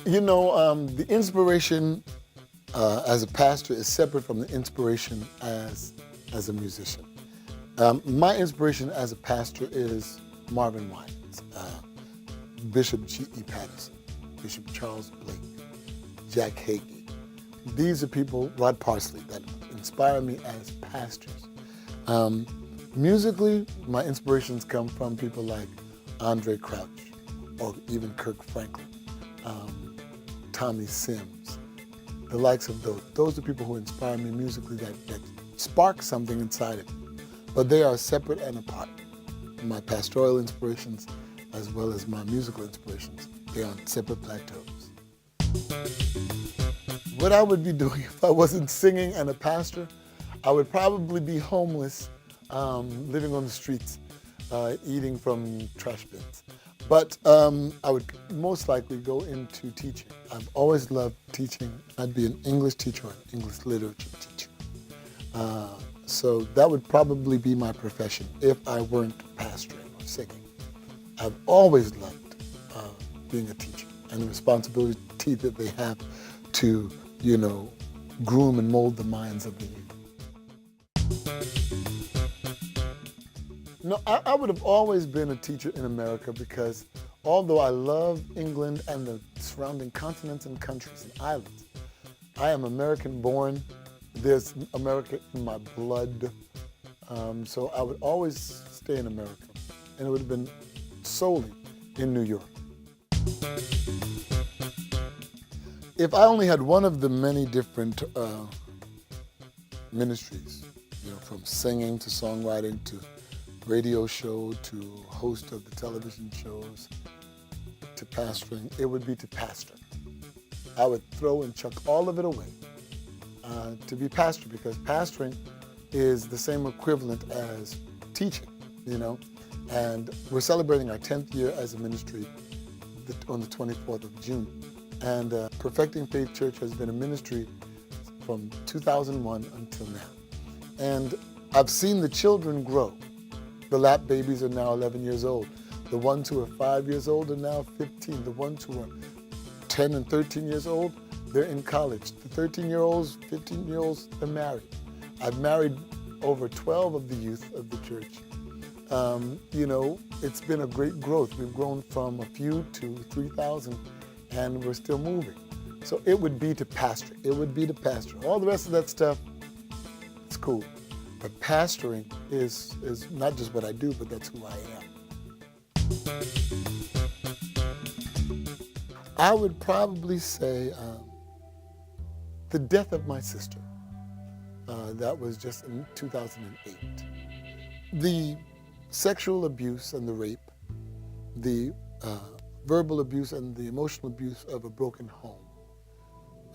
You know, the inspiration as a pastor is separate from the inspiration as a musician. My inspiration as a pastor is Marvin Winans, Bishop G.E. Patterson, Bishop Charles Blake, Jack Hagee. These are people, Rod Parsley, that inspire me as pastors. Musically, my inspirations come from people like Andre Crouch or even Kirk Franklin, Tommy Sims, the likes of those. Those are people who inspire me musically that spark something inside of me. But they are separate and apart. My pastoral inspirations as well as my musical inspirations, they're on separate plateaus. What I would be doing if I wasn't singing and a pastor, I would probably be homeless, living on the streets, eating from trash bins. But I would most likely go into teaching. I've always loved teaching. I'd be an English teacher or an English literature teacher. So that would probably be my profession if I weren't pastoring or singing. I've always loved being a teacher and the responsibility that they have to, groom and mold the minds of the youth. No, I would have always been a teacher in America because although I love England and the surrounding continents and countries and islands, I am American born. There's America in my blood. So I would always stay in America. And it would have been solely in New York. If I only had one of the many different ministries, from singing to songwriting to radio show to host of the television shows to pastoring, it would be to pastor. I would throw and chuck all of it away to be pastor because pastoring is the same equivalent as teaching, and we're celebrating our 10th year as a ministry on the 24th of June. And Perfecting Faith Church has been a ministry from 2001 until now. And I've seen the children grow. The lap babies are now 11 years old. The ones who are 5 years old are now 15. The ones who are 10 and 13 years old, they're in college. The 13-year-olds, 15-year-olds, they're married. I've married over 12 of the youth of the church. It's been a great growth. We've grown from a few to 3,000, and we're still moving. So it would be to pastor. It would be to pastor. All the rest of that stuff, it's cool. But pastoring is not just what I do, but that's who I am. I would probably say the death of my sister. That was just in 2008. The sexual abuse and the rape, the verbal abuse and the emotional abuse of a broken home,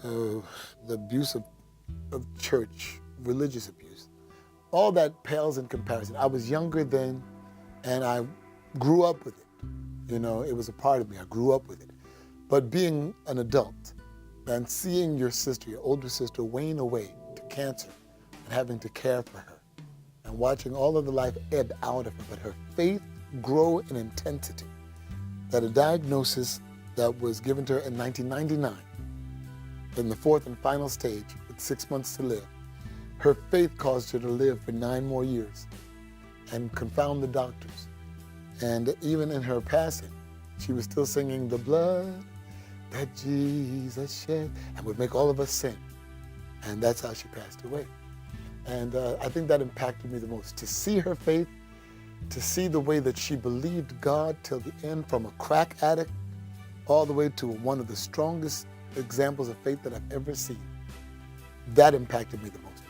the abuse of church, religious abuse, all that pales in comparison. I was younger then, and I grew up with it. It was a part of me. I grew up with it. But being an adult and seeing your sister, your older sister, wane away to cancer and having to care for her and watching all of the life ebb out of her, but her faith grow in intensity, that a diagnosis that was given to her in 1999, in the fourth and final stage, with 6 months to live, her faith caused her to live for 9 more years and confound the doctors. And even in her passing, she was still singing the blood that Jesus shed, and would make all of us sing. And that's how she passed away. And I think that impacted me the most, to see her faith, to see the way that she believed God till the end, from a crack addict all the way to one of the strongest examples of faith that I've ever seen. That impacted me the most.